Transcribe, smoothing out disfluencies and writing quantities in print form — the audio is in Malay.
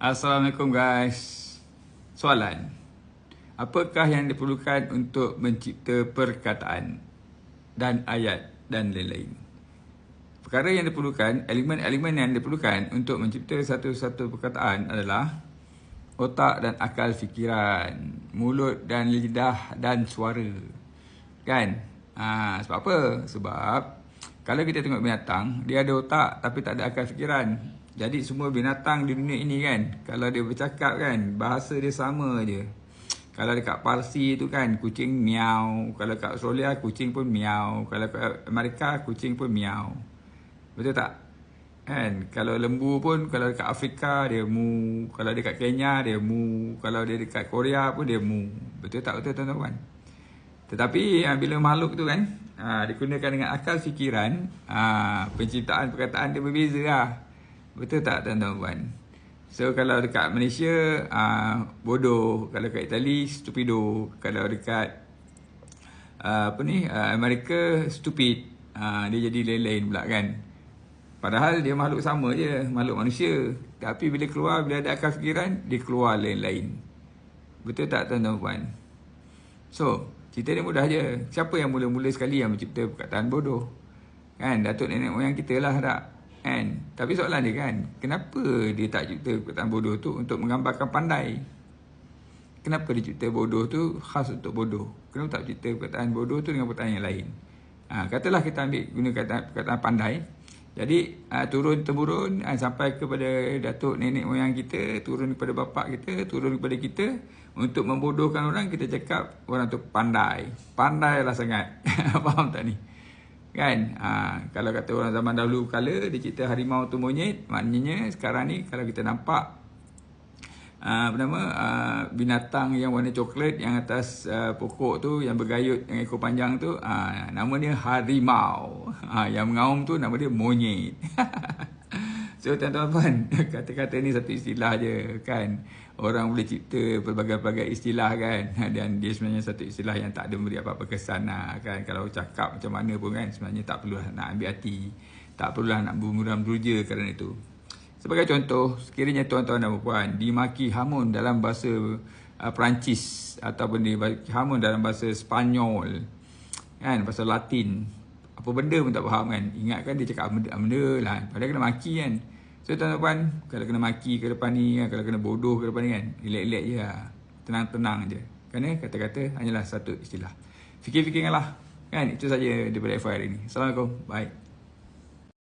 Assalamualaikum guys. Soalan. Apakah yang diperlukan untuk mencipta perkataan dan ayat dan lain-lain? Perkara yang diperlukan, elemen-elemen yang diperlukan untuk mencipta satu-satu perkataan adalah otak dan akal fikiran, mulut dan lidah dan suara. Kan? Sebab apa? Sebab kalau kita tengok binatang, dia ada otak tapi tak ada akal fikiran. Jadi semua binatang di dunia ini kan, kalau dia bercakap kan, bahasa dia sama je. Kalau dekat Parsi tu kan, kucing miau. Kalau kat Australia, kucing pun miau. Kalau kat Amerika, kucing pun miau. Betul tak? Kan? Kalau lembu pun, kalau dekat Afrika, dia mu. Kalau dekat Kenya, dia mu. Kalau dia dekat Korea pun, dia mu. Betul tak? Betul tuan-tuan? Tetapi bila makhluk tu kan, digunakan dengan akal fikiran, penciptaan perkataan dia berbeza lah. Betul tak tuan-tuan? So kalau dekat Malaysia, bodoh. Kalau dekat Itali, stupido. Kalau dekat Amerika, stupid. Dia jadi lain-lain pula kan. Padahal dia makhluk sama je, makhluk manusia. Tapi bila keluar, bila ada akal fikiran, dia keluar lain-lain. Betul tak tuan-tuan? So, cerita dia mudah je. Siapa yang mula-mula sekali yang mencipta perkataan bodoh? Kan, datuk nenek moyang kita lah tak? Kan? Tapi soalan dia kan, kenapa dia tak cipta perkataan bodoh tu untuk menggambarkan pandai? Kenapa dia cipta bodoh tu khas untuk bodoh? Kenapa tak cipta perkataan bodoh tu dengan perkataan yang lain? Katalah kita ambil guna perkataan pandai. Jadi turun-temurun sampai kepada datuk nenek moyang kita, turun kepada bapak kita, turun kepada kita. Untuk membodohkan orang, kita cakap orang tu pandai. Pandailah sangat. Faham tak ni? Kan? Kalau kata orang zaman dahulu kala, dia cipta harimau tu monyet. Maknanya sekarang ni kalau kita nampak binatang yang warna coklat yang atas pokok tu, yang bergayut, yang ekor panjang tu, nama dia harimau. Yang mengaum tu nama dia monyet. So tuan-tuan, kata-kata ni satu istilah je kan. Orang boleh cipta pelbagai-pelbagai istilah kan. Dan dia sebenarnya satu istilah yang tak ada memberi apa-apa kesan lah kan. Kalau cakap macam mana pun kan, sebenarnya tak perlu nak ambil hati. Tak perlu nak bermuram-beruja kerana itu. Sebagai contoh, sekiranya tuan-tuan dan puan dimaki hamun dalam bahasa Perancis ataupun dimaki hamun dalam bahasa Spanyol kan, bahasa Latin, apa benda pun tak faham kan. Ingatkan dia cakap benda lah, padahal kena maki kan. So tuan-tuan, kalau kena maki ke depan ni kan, kalau kena bodoh ke depan ni kan, relax-relax je lah, tenang-tenang je. Kerana kata-kata hanyalah satu istilah. Fikir-fikirkanlah kan. Itu saja daripada FYI hari ini. Assalamualaikum. Bye.